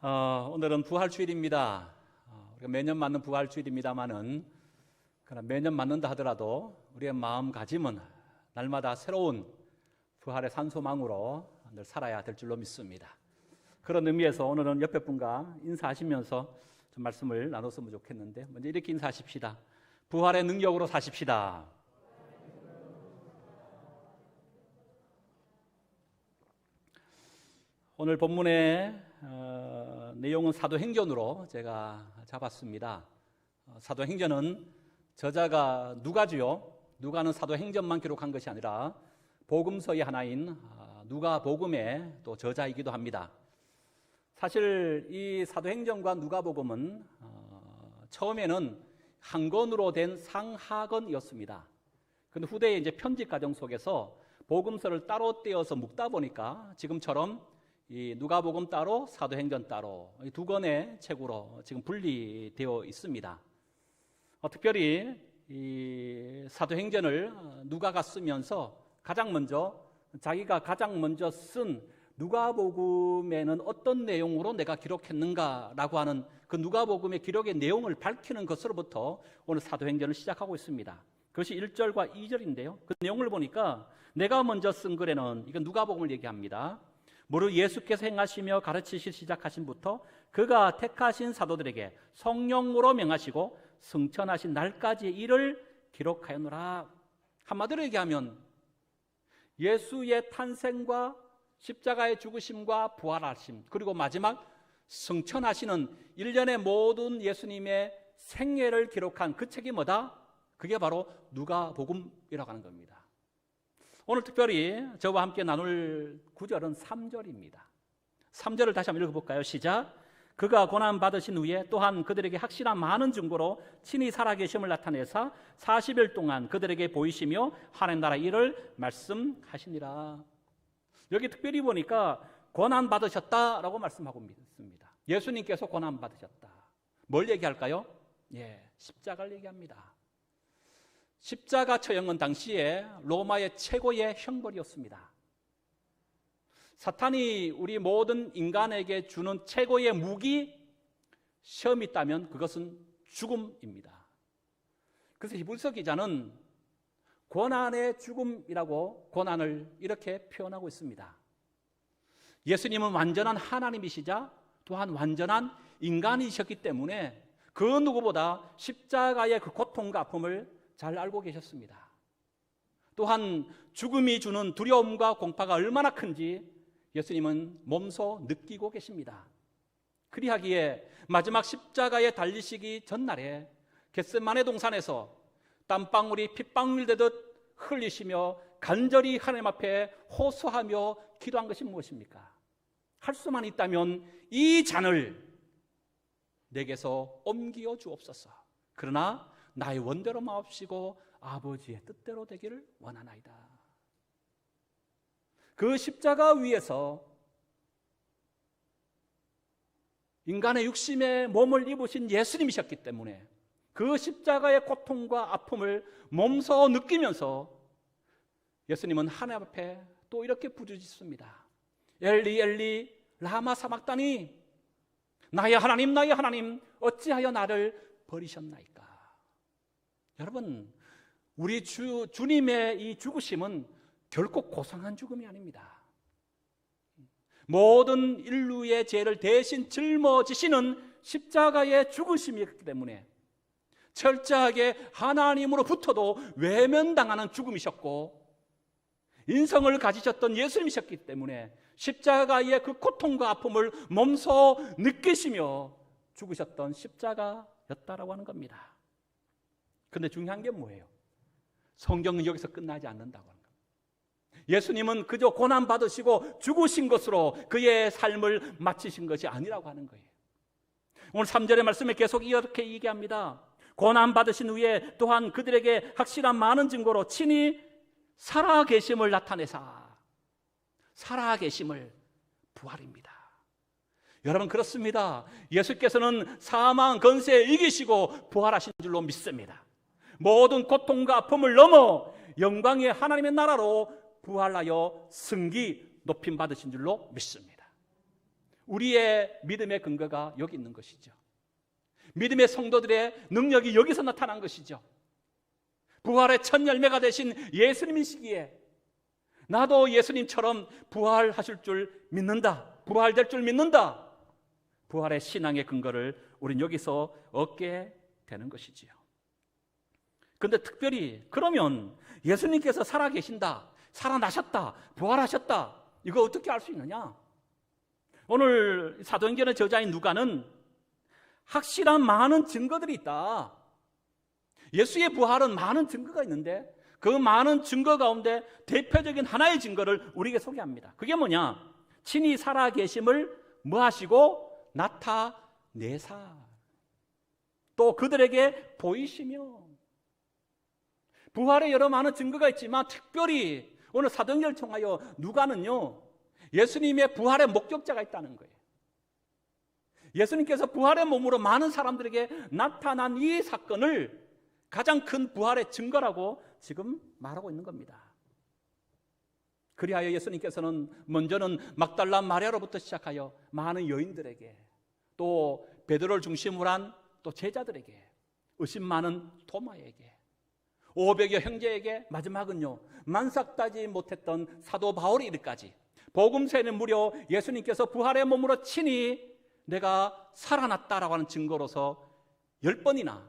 오늘은 부활주일입니다. 우리가 매년 맞는 부활주일입니다만은 그러나 매년 맞는다 하더라도 우리의 마음가짐은 날마다 새로운 부활의 산소망으로 늘 살아야 될 줄로 믿습니다. 그런 의미에서 오늘은 옆에 분과 인사하시면서 좀 말씀을 나눴으면 좋겠는데, 먼저 이렇게 인사하십시다. 부활의 능력으로 사십시다. 오늘 본문의 내용은 사도행전으로 제가 잡았습니다. 사도행전은 저자가 누가지요. 누가는 사도행전만 기록한 것이 아니라 복음서의 하나인 누가복음의 또 저자이기도 합니다. 사실 이 사도행전과 누가복음은 처음에는 한 권으로 된 상하권이었습니다. 그런데 후대에 이제 편집 과정 속에서 복음서를 따로 떼어서 묶다 보니까 지금처럼 이 누가복음 따로 사도행전 따로 이 두 권의 책으로 지금 분리되어 있습니다. 특별히 이 사도행전을 누가가 쓰면서 자기가 가장 먼저 쓴 누가복음에는 어떤 내용으로 내가 기록했는가라고 하는 그 누가복음의 기록의 내용을 밝히는 것으로부터 오늘 사도행전을 시작하고 있습니다. 그것이 1절과 2절인데요. 그 내용을 보니까 내가 먼저 쓴 글에는, 이건 누가복음을 얘기합니다. 무릇 예수께서 행하시며 가르치실 시작하신부터 그가 택하신 사도들에게 성령으로 명하시고 승천하신 날까지의 일을 기록하였노라. 한마디로 얘기하면 예수의 탄생과 십자가의 죽으심과 부활하심, 그리고 마지막 승천하시는 일련의 모든 예수님의 생애를 기록한 그 책이 뭐다? 그게 바로 누가복음이라고 하는 겁니다. 오늘 특별히 저와 함께 나눌 구절은 3절입니다. 3절을 다시 한번 읽어볼까요? 시작. 그가 고난받으신 후에 또한 그들에게 확실한 많은 증거로 친히 살아계심을 나타내사 40일 동안 그들에게 보이시며 하나님 나라 일을 말씀하시니라. 여기 특별히 보니까 고난받으셨다라고 말씀하고 있습니다. 예수님께서 고난받으셨다. 뭘 얘기할까요? 십자가를 얘기합니다. 십자가 처형은 당시에 로마의 최고의 형벌이었습니다. 사탄이 우리 모든 인간에게 주는 최고의 무기, 시험이 있다면 그것은 죽음입니다. 그래서 히브리서 기자는 고난의 죽음이라고 고난을 이렇게 표현하고 있습니다. 예수님은 완전한 하나님이시자 또한 완전한 인간이셨기 때문에 그 누구보다 십자가의 그 고통과 아픔을 잘 알고 계셨습니다. 또한 죽음이 주는 두려움과 공파가 얼마나 큰지 예수님은 몸소 느끼고 계십니다. 그리하기에 마지막 십자가에 달리시기 전날에 겟세마네 동산에서 땀방울이 핏방울 되듯 흘리시며 간절히 하나님 앞에 호소하며 기도한 것이 무엇입니까? 할 수만 있다면 이 잔을 내게서 옮겨 주옵소서. 그러나 나의 원대로 마옵시고 아버지의 뜻대로 되기를 원하나이다. 그 십자가 위에서 인간의 육신의 몸을 입으신 예수님이셨기 때문에 그 십자가의 고통과 아픔을 몸소 느끼면서 예수님은 하나님 앞에 또 이렇게 부르짖습니다. 엘리 엘리 라마 사막다니, 나의 하나님 어찌하여 나를 버리셨나이까. 여러분, 우리 주님의 이 죽으심은 결코 고상한 죽음이 아닙니다. 모든 인류의 죄를 대신 짊어지시는 십자가의 죽으심이기 때문에 철저하게 하나님으로부터도 외면당하는 죽음이셨고, 인성을 가지셨던 예수님이셨기 때문에 십자가의 그 고통과 아픔을 몸소 느끼시며 죽으셨던 십자가였다라고 하는 겁니다. 그런데 중요한 게 뭐예요? 성경은 여기서 끝나지 않는다고 하는 겁니다. 예수님은 그저 고난받으시고 죽으신 것으로 그의 삶을 마치신 것이 아니라고 하는 거예요. 오늘 3절의 말씀에 계속 이렇게 얘기합니다. 고난받으신 후에 또한 그들에게 확실한 많은 증거로 친히 살아계심을 나타내사. 살아계심을, 부활입니다. 여러분, 그렇습니다. 예수께서는 사망 권세에 이기시고 부활하신 줄로 믿습니다. 모든 고통과 아픔을 넘어 영광의 하나님의 나라로 부활하여 승기 높임 받으신 줄로 믿습니다. 우리의 믿음의 근거가 여기 있는 것이죠. 믿음의 성도들의 능력이 여기서 나타난 것이죠. 부활의 첫 열매가 되신 예수님이시기에 나도 예수님처럼 부활하실 줄 믿는다, 부활될 줄 믿는다. 부활의 신앙의 근거를 우린 여기서 얻게 되는 것이지요. 그런데 특별히 그러면 예수님께서 살아계신다, 살아나셨다, 부활하셨다, 이거 어떻게 알 수 있느냐? 오늘 사도행전의 저자인 누가는 확실한 많은 증거들이 있다. 예수의 부활은 많은 증거가 있는데 그 많은 증거 가운데 대표적인 하나의 증거를 우리에게 소개합니다. 그게 뭐냐? 친히 살아계심을 뭐 하시고? 나타내사. 또 그들에게 보이시며. 부활에 여러 많은 증거가 있지만 특별히 오늘 사도행전을 통하여 누가는요, 예수님의 부활의 목격자가 있다는 거예요. 예수님께서 부활의 몸으로 많은 사람들에게 나타난 이 사건을 가장 큰 부활의 증거라고 지금 말하고 있는 겁니다. 그리하여 예수님께서는 먼저는 막달라 마리아로부터 시작하여 많은 여인들에게, 또 베드로를 중심으로 한 또 제자들에게, 의심 많은 토마에게, 500여 형제에게, 마지막은요 만삭하지 못했던 사도 바울의 일까지 복음서에는 무려 예수님께서 부활의 몸으로 친히 내가 살아났다라고 하는 증거로서 10번이나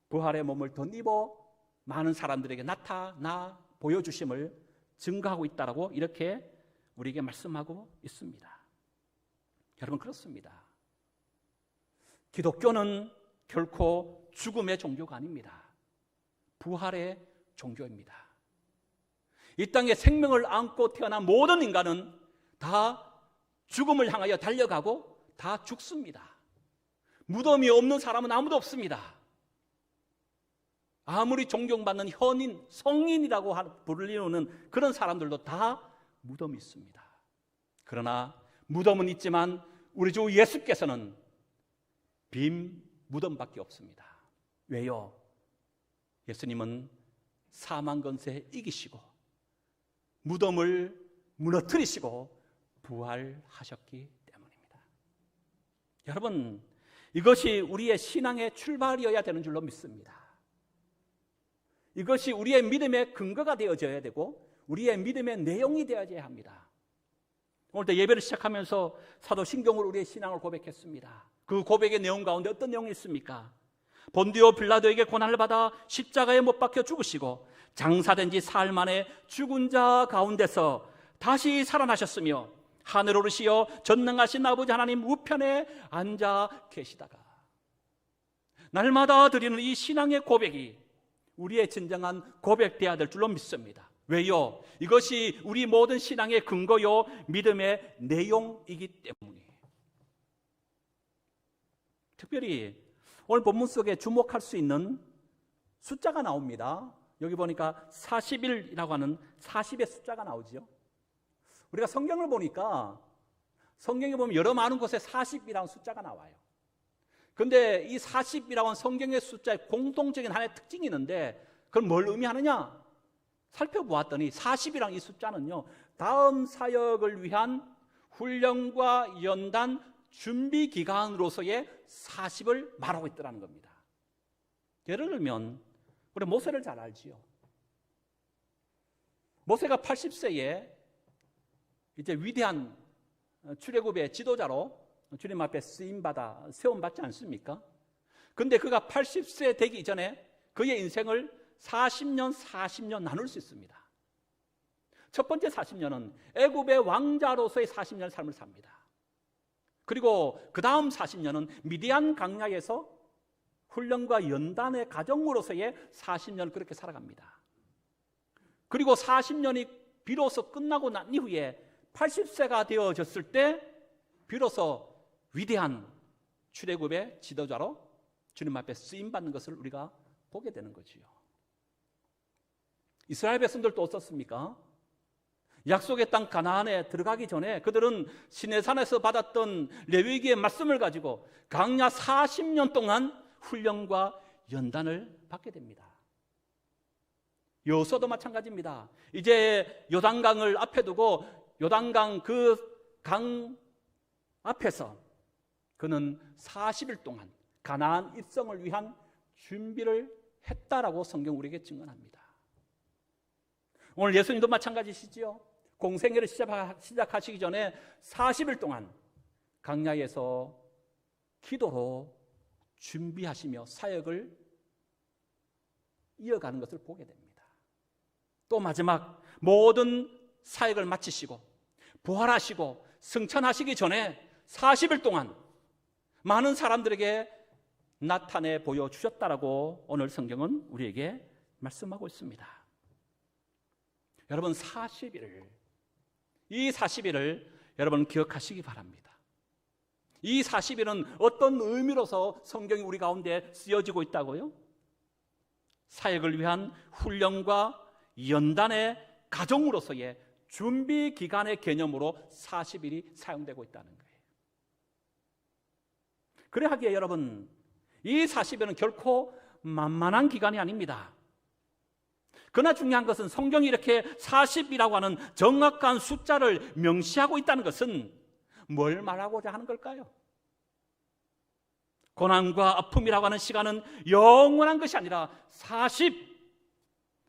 부활의 몸을 덧입어 많은 사람들에게 나타나 보여주심을 증거하고 있다라고 이렇게 우리에게 말씀하고 있습니다. 여러분, 그렇습니다. 기독교는 결코 죽음의 종교가 아닙니다. 부활의 종교입니다. 이 땅에 생명을 안고 태어난 모든 인간은 다 죽음을 향하여 달려가고 다 죽습니다. 무덤이 없는 사람은 아무도 없습니다. 아무리 존경받는 현인, 성인이라고 부르는 그런 사람들도 다 무덤이 있습니다. 그러나 무덤은 있지만 우리 주 예수께서는 빈 무덤밖에 없습니다. 왜요? 예수님은 사망 권세 이기시고 무덤을 무너뜨리시고 부활하셨기 때문입니다. 여러분, 이것이 우리의 신앙의 출발이어야 되는 줄로 믿습니다. 이것이 우리의 믿음의 근거가 되어져야 되고 우리의 믿음의 내용이 되어져야 합니다. 오늘도 예배를 시작하면서 사도신경으로 우리의 신앙을 고백했습니다. 그 고백의 내용 가운데 어떤 내용이 있습니까? 본디오 빌라도에게 고난을 받아 십자가에 못 박혀 죽으시고 장사된 지 사흘 만에 죽은 자 가운데서 다시 살아나셨으며 하늘 오르시어 전능하신 아버지 하나님 우편에 앉아 계시다가, 날마다 드리는 이 신앙의 고백이 우리의 진정한 고백되어야 될 줄로 믿습니다. 왜요? 이것이 우리 모든 신앙의 근거요 믿음의 내용이기 때문이에요. 특별히 오늘 본문 속에 주목할 수 있는 숫자가 나옵니다. 여기 보니까 40일이라고 하는 40의 숫자가 나오죠. 우리가 성경을 보니까 성경에 보면 여러 많은 곳에 40이라는 숫자가 나와요. 그런데 이 40이라고 하는 성경의 숫자의 공통적인 하나의 특징이 있는데 그건 뭘 의미하느냐? 살펴보았더니 40이라는 이 숫자는요, 다음 사역을 위한 훈련과 연단 준비 기간으로서의 40을 말하고 있더라는 겁니다. 예를 들면 우리 모세를 잘 알지요. 모세가 80세에 이제 위대한 출애굽의 지도자로 주님 앞에 쓰임받아 세움받지 않습니까? 근데 그가 80세 되기 전에 그의 인생을 40년 나눌 수 있습니다. 첫 번째 40년은 애굽의 왕자로서의 40년 삶을 삽니다. 그리고 그 다음 40년은 미디안 광야에서 훈련과 연단의 가정으로서의 40년을 그렇게 살아갑니다. 그리고 40년이 비로소 끝나고 난 이후에 80세가 되어졌을 때 비로소 위대한 출애굽의 지도자로 주님 앞에 쓰임받는 것을 우리가 보게 되는 거지요. 이스라엘 백성들도 어떻습니까? 약속의 땅 가나안에 들어가기 전에 그들은 시내산에서 받았던 레위기의 말씀을 가지고 광야 40년 동안 훈련과 연단을 받게 됩니다. 여호수아도 마찬가지입니다. 이제 요단강을 앞에 두고 요단강 그 강 앞에서 그는 40일 동안 가나안 입성을 위한 준비를 했다라고 성경 우리에게 증언합니다. 오늘 예수님도 마찬가지시지요. 공생애를 시작하시기 전에 40일 동안 광야에서 기도로 준비하시며 사역을 이어가는 것을 보게 됩니다. 또 마지막 모든 사역을 마치시고 부활하시고 승천하시기 전에 40일 동안 많은 사람들에게 나타내 보여주셨다라고 오늘 성경은 우리에게 말씀하고 있습니다. 여러분, 이 40일을 여러분 기억하시기 바랍니다. 이 40일은 어떤 의미로서 성경이 우리 가운데 쓰여지고 있다고요? 사역을 위한 훈련과 연단의 가정으로서의 준비 기간의 개념으로 40일이 사용되고 있다는 거예요. 그래 하기에 여러분, 이 40일은 결코 만만한 기간이 아닙니다. 그러나 중요한 것은 성경이 이렇게 40이라고 하는 정확한 숫자를 명시하고 있다는 것은 뭘 말하고자 하는 걸까요? 고난과 아픔이라고 하는 시간은 영원한 것이 아니라 40,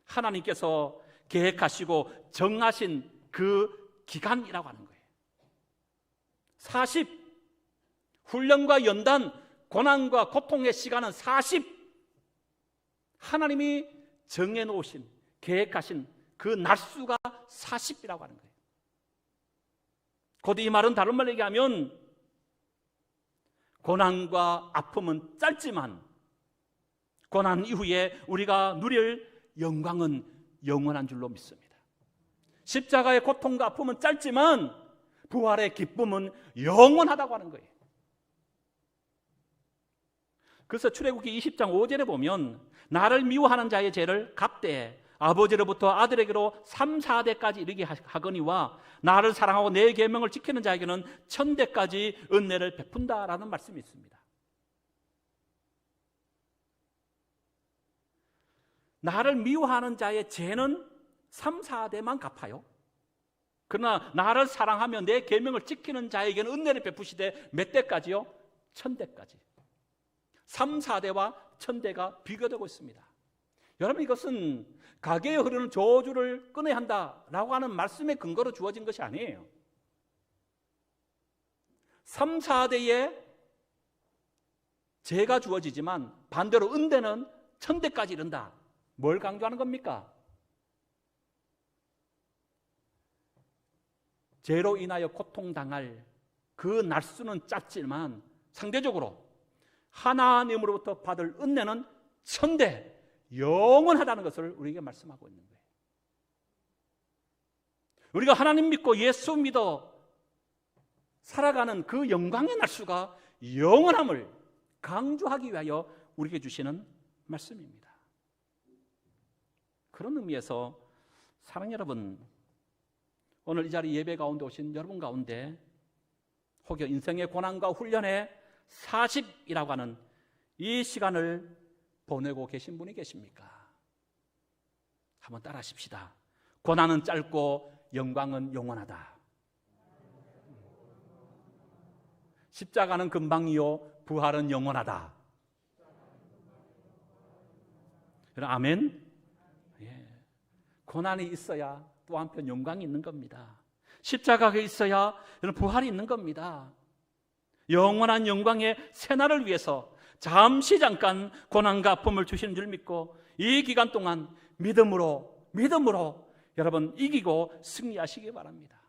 하나님께서 계획하시고 정하신 그 기간이라고 하는 거예요. 40, 훈련과 연단, 고난과 고통의 시간은 40, 하나님이 정해놓으신, 계획하신 그 날수가 40이라고 하는 거예요. 곧 이 말은 다른 말로 얘기하면 고난과 아픔은 짧지만 고난 이후에 우리가 누릴 영광은 영원한 줄로 믿습니다. 십자가의 고통과 아픔은 짧지만 부활의 기쁨은 영원하다고 하는 거예요. 그래서 출애굽기 20장 5절에 보면 나를 미워하는 자의 죄를 갚되 아버지로부터 아들에게로 3, 4대까지 이르게 하거니와 나를 사랑하고 내 계명을 지키는 자에게는 1000대까지 은혜를 베푼다라는 말씀이 있습니다. 나를 미워하는 자의 죄는 3, 4대만 갚아요. 그러나 나를 사랑하며 내 계명을 지키는 자에게는 은혜를 베푸시되 몇 대까지요? 1000대까지. 3, 4대와 1000대가 비교되고 있습니다. 여러분, 이것은 가계에 흐르는 저주를 끊어야 한다라고 하는 말씀의 근거로 주어진 것이 아니에요. 3, 4대의 죄가 주어지지만 반대로 은대는 1000대까지 이른다. 뭘 강조하는 겁니까? 죄로 인하여 고통당할 그 날수는 짧지만 상대적으로 하나님으로부터 받을 은혜는 1000대 영원하다는 것을 우리에게 말씀하고 있는 거예요. 우리가 하나님 믿고 예수 믿어 살아가는 그 영광의 날수가 영원함을 강조하기 위하여 우리에게 주시는 말씀입니다. 그런 의미에서 사랑하는 여러분, 오늘 이 자리 예배 가운데 오신 여러분 가운데 혹여 인생의 고난과 훈련의 40이라고 하는 이 시간을 보내고 계신 분이 계십니까? 한번 따라 하십시다. 고난은 짧고 영광은 영원하다. 십자가는 금방이요 부활은 영원하다. 여러분, 아멘? 예. 고난이 있어야 또 한편 영광이 있는 겁니다. 십자가가 있어야 부활이 있는 겁니다. 영원한 영광의 새날을 위해서 잠시 잠깐 고난과 아픔을 주시는 줄 믿고 이 기간 동안 믿음으로 여러분 이기고 승리하시기 바랍니다.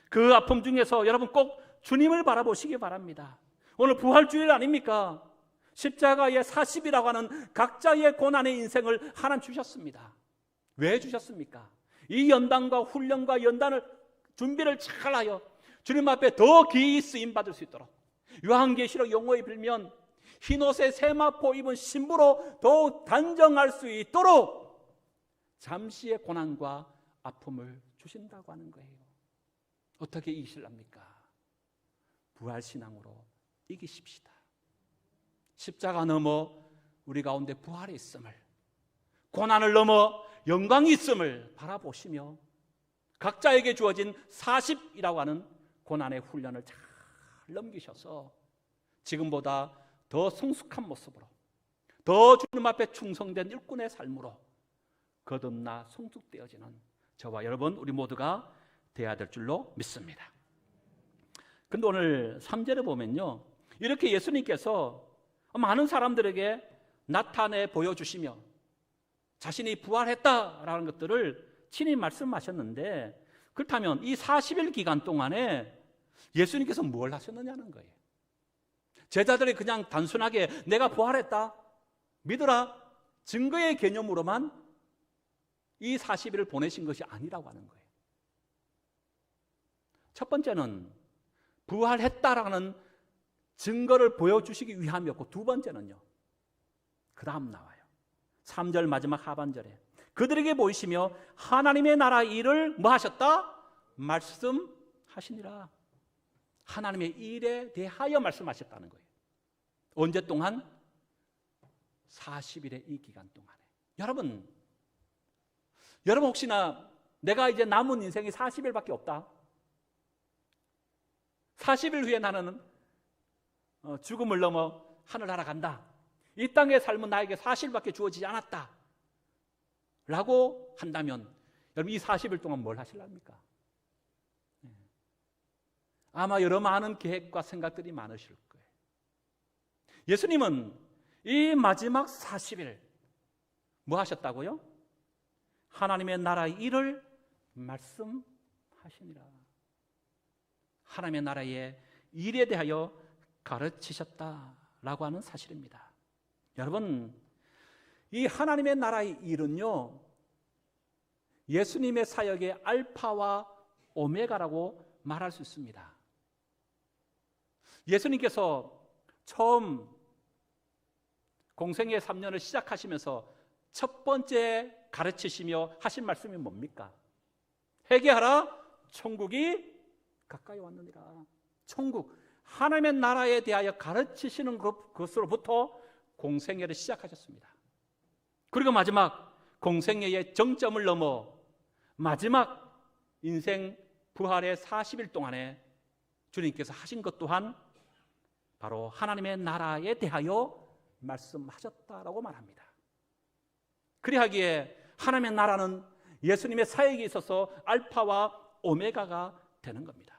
그 아픔 중에서 여러분 꼭 주님을 바라보시기 바랍니다. 오늘 부활주일 아닙니까? 십자가의 40이라고 하는 각자의 고난의 인생을 하나님 주셨습니다. 왜 주셨습니까? 이 연단과 훈련과 연단을 준비를 잘하여 주님 앞에 더 기이 쓰임받을 수 있도록 요한계시록 용어에 빌면 흰옷에 세마포 입은 신부로 더욱 단정할 수 있도록 잠시의 고난과 아픔을 주신다고 하는 거예요. 어떻게 이기실랍니까? 부활신앙으로 이기십시다. 십자가 넘어 우리 가운데 부활이 있음을, 고난을 넘어 영광이 있음을 바라보시며 각자에게 주어진 40이라고 하는 고난의 훈련을 잘 넘기셔서 지금보다 더 성숙한 모습으로, 더 주님 앞에 충성된 일꾼의 삶으로 거듭나 성숙되어지는 저와 여러분, 우리 모두가 되어야 될 줄로 믿습니다. 근데 오늘 3절에 보면요, 이렇게 예수님께서 많은 사람들에게 나타내 보여주시며 자신이 부활했다라는 것들을 친히 말씀하셨는데, 그렇다면 이 40일 기간 동안에 예수님께서 뭘 하셨느냐는 거예요. 제자들이 그냥 단순하게 내가 부활했다, 믿으라, 증거의 개념으로만 이 40일을 보내신 것이 아니라고 하는 거예요. 첫 번째는 부활했다라는 증거를 보여주시기 위함이었고, 두 번째는요, 그 다음 나와요. 3절 마지막 하반절에 그들에게 보이시며 하나님의 나라 일을 뭐 하셨다? 말씀하시니라. 하나님의 일에 대하여 말씀하셨다는 거예요. 언제 동안? 40일의 이 기간 동안에. 여러분 혹시나 내가 이제 남은 인생이 40일밖에 없다, 40일 후에 나는 죽음을 넘어 하늘나라 간다, 이 땅의 삶은 나에게 40일밖에 주어지지 않았다 라고 한다면 여러분, 이 40일 동안 뭘 하실랍니까? 아마 여러 많은 계획과 생각들이 많으실 거예요. 예수님은 이 마지막 40일 뭐 하셨다고요? 하나님의 나라의 일을 말씀하시니라. 하나님의 나라의 일에 대하여 가르치셨다라고 하는 사실입니다. 여러분, 이 하나님의 나라의 일은요, 예수님의 사역의 알파와 오메가라고 말할 수 있습니다. 예수님께서 처음 공생애 3년을 시작하시면서 첫 번째 가르치시며 하신 말씀이 뭡니까? 회개하라, 천국이 가까이 왔느니라. 천국, 하나님의 나라에 대하여 가르치시는 것으로부터 공생애를 시작하셨습니다. 그리고 마지막 공생애의 정점을 넘어 마지막 인생 부활의 40일 동안에 주님께서 하신 것 또한 바로 하나님의 나라에 대하여 말씀하셨다라고 말합니다. 그리하기에 하나님의 나라는 예수님의 사역에 있어서 알파와 오메가가 되는 겁니다.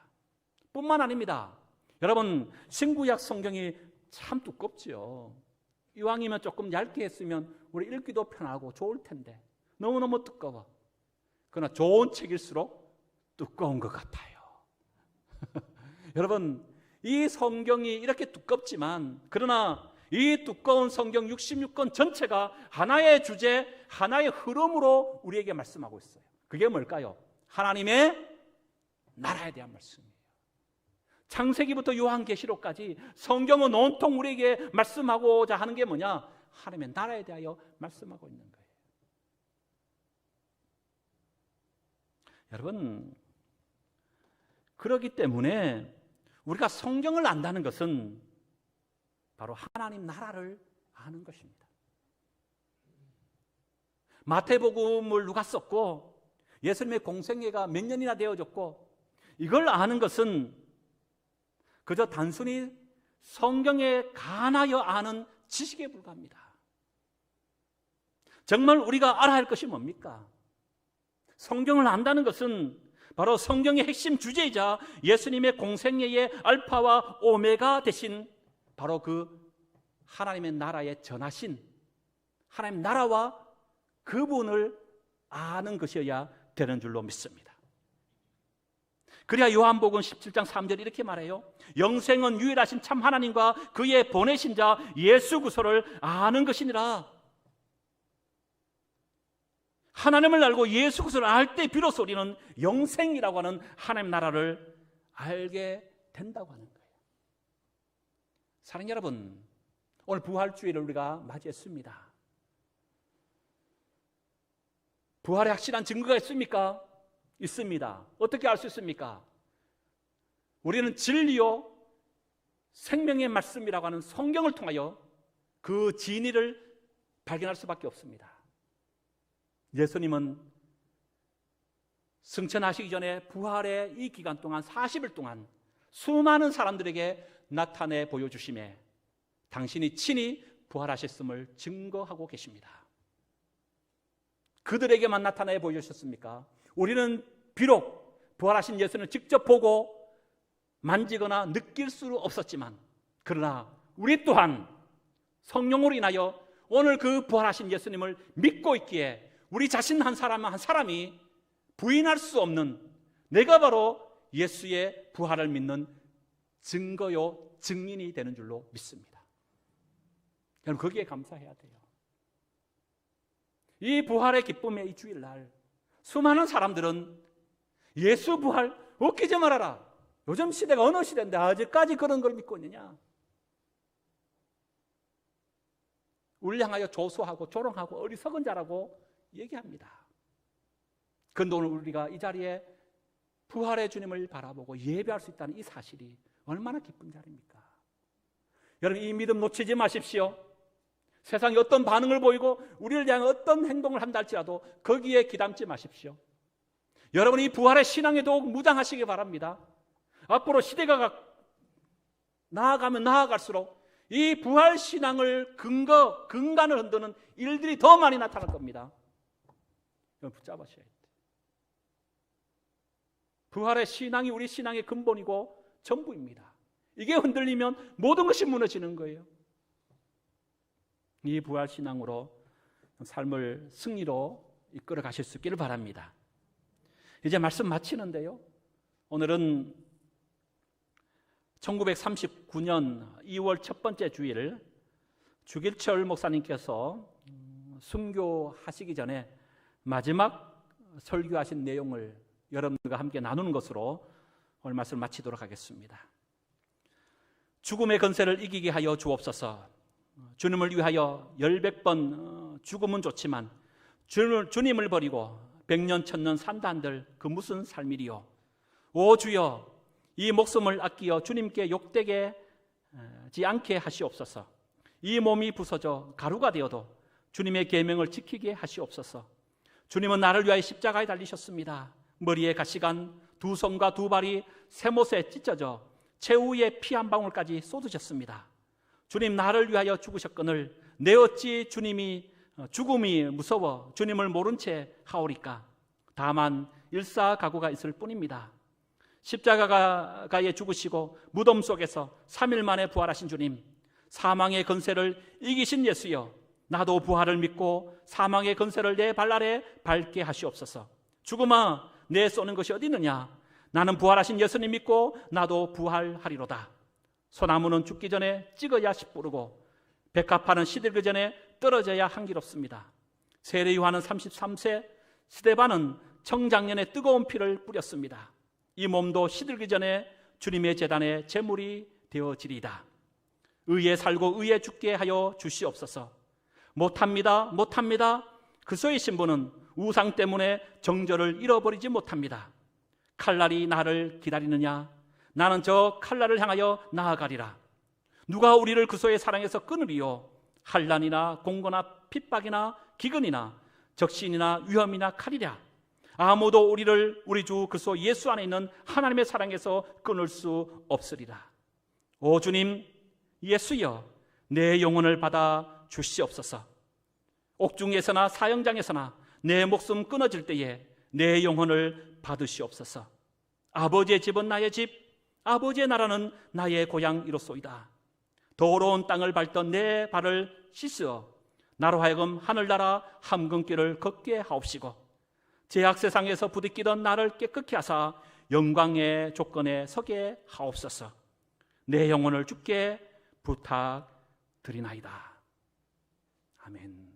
뿐만 아닙니다. 여러분, 신구약 성경이 참 두껍지요. 이왕이면 조금 얇게 했으면 우리 읽기도 편하고 좋을 텐데 너무너무 두꺼워. 그러나 좋은 책일수록 두꺼운 것 같아요. 여러분, 이 성경이 이렇게 두껍지만, 그러나 이 두꺼운 성경 66권 전체가 하나의 주제, 하나의 흐름으로 우리에게 말씀하고 있어요. 그게 뭘까요? 하나님의 나라에 대한 말씀이에요. 창세기부터 요한계시록까지 성경은 온통 우리에게 말씀하고자 하는 게 뭐냐? 하나님의 나라에 대하여 말씀하고 있는 거예요. 여러분, 그렇기 때문에 우리가 성경을 안다는 것은 바로 하나님 나라를 아는 것입니다. 마태복음을 누가 썼고 예수님의 공생애가 몇 년이나 되어졌고, 이걸 아는 것은 그저 단순히 성경에 관하여 아는 지식에 불과합니다. 정말 우리가 알아야 할 것이 뭡니까? 성경을 안다는 것은 바로 성경의 핵심 주제이자 예수님의 공생애의 알파와 오메가 되신 바로 그 하나님의 나라에 전하신 하나님 나라와 그분을 아는 것이어야 되는 줄로 믿습니다. 그래야 요한복음 17장 3절 이렇게 말해요. 영생은 유일하신 참 하나님과 그의 보내신 자 예수 그리스도를 아는 것이니라. 하나님을 알고 예수 그리스도를 알 때 비로소 우리는 영생이라고 하는 하나님 나라를 알게 된다고 하는 거예요. 사랑하는 여러분, 오늘 부활주일을 우리가 맞이했습니다. 부활의 확실한 증거가 있습니까? 있습니다. 어떻게 알 수 있습니까? 우리는 진리요 생명의 말씀이라고 하는 성경을 통하여 그 진리를 발견할 수밖에 없습니다. 예수님은 승천하시기 전에 부활의 이 기간 동안 40일 동안 수많은 사람들에게 나타내 보여주심에 당신이 친히 부활하셨음을 증거하고 계십니다. 그들에게만 나타내 보여주셨습니까? 우리는 비록 부활하신 예수를 직접 보고 만지거나 느낄 수 없었지만, 그러나 우리 또한 성령으로 인하여 오늘 그 부활하신 예수님을 믿고 있기에 우리 자신 한 사람이 부인할 수 없는, 내가 바로 예수의 부활을 믿는 증거요 증인이 되는 줄로 믿습니다. 여러분, 거기에 감사해야 돼요. 이 부활의 기쁨의 이 주일날 수많은 사람들은 예수 부활 웃기지 말아라, 요즘 시대가 어느 시대인데 아직까지 그런 걸 믿고 있느냐, 우리를 향하여 조소하고 조롱하고 어리석은 자라고 얘기합니다. 그런데 오늘 우리가 이 자리에 부활의 주님을 바라보고 예배할 수 있다는 이 사실이 얼마나 기쁜 자리입니까? 여러분, 이 믿음 놓치지 마십시오. 세상이 어떤 반응을 보이고 우리를 향해 어떤 행동을 한다 할지라도 거기에 기담지 마십시오. 여러분, 이 부활의 신앙에 더욱 무장하시기 바랍니다. 앞으로 시대가 나아가면 나아갈수록 이 부활 신앙을 근간을 흔드는 일들이 더 많이 나타날 겁니다. 이걸 붙잡으셔야 돼요. 부활의 신앙이 우리 신앙의 근본이고 전부입니다. 이게 흔들리면 모든 것이 무너지는 거예요. 이 부활 신앙으로 삶을 승리로 이끌어 가실 수 있기를 바랍니다. 이제 말씀 마치는데요, 오늘은 1939년 2월 첫 번째 주일 주길철 목사님께서 순교하시기 전에 마지막 설교하신 내용을 여러분들과 함께 나누는 것으로 오늘 말씀을 마치도록 하겠습니다. 죽음의 권세를 이기게 하여 주옵소서. 주님을 위하여 1000번 죽음은 좋지만 주님을 버리고 100년 1000년 산다 한들 그 무슨 삶이리요. 오 주여, 이 목숨을 아끼어 주님께 욕되게 지 않게 하시옵소서. 이 몸이 부서져 가루가 되어도 주님의 계명을 지키게 하시옵소서. 주님은 나를 위하여 십자가에 달리셨습니다. 머리에 가시관, 두 손과 두 발이 쇠못에 찢어져 최후의 피 한 방울까지 쏟으셨습니다. 주님, 나를 위하여 죽으셨거늘 내 어찌 죽음이 무서워 주님을 모른 채 하오리까. 다만 일사각오가 있을 뿐입니다. 십자가가에 죽으시고 무덤 속에서 3일 만에 부활하신 주님, 사망의 권세를 이기신 예수여, 나도 부활을 믿고 사망의 권세를 내 발 아래 밟게 하시옵소서. 죽음아, 내 쏘는 것이 어디 있느냐? 나는 부활하신 예수님 믿고 나도 부활하리로다. 소나무는 죽기 전에 찍어야 씨뿌르고 백합화는 시들기 전에 떨어져야 향기롭습니다. 세례 요한은 33세, 스데반은 청장년에 뜨거운 피를 뿌렸습니다. 이 몸도 시들기 전에 주님의 제단에 제물이 되어지리이다. 의에 살고 의에 죽게 하여 주시옵소서. 못합니다. 그리스도의 신부는 우상 때문에 정절을 잃어버리지 못합니다. 칼날이 나를 기다리느냐? 나는 저 칼날을 향하여 나아가리라. 누가 우리를 그리스도의 사랑에서 끊으리요? 환난이나 공고나 핍박이나 기근이나 적신이나 위험이나 칼이랴. 아무도 우리를 우리 주 그리스도 예수 안에 있는 하나님의 사랑에서 끊을 수 없으리라. 오 주님 예수여, 내 영혼을 받아 주시옵소서. 옥중에서나 사형장에서나 내 목숨 끊어질 때에 내 영혼을 받으시옵소서. 아버지의 집은 나의 집, 아버지의 나라는 나의 고향이로소이다. 더러운 땅을 밟던 내 발을 씻어 나로 하여금 하늘나라 함근길을 걷게 하옵시고, 죄악 세상에서 부딪히던 나를 깨끗게 하사 영광의 조건에 서게 하옵소서. 내 영혼을 주께 부탁드리나이다. 아멘.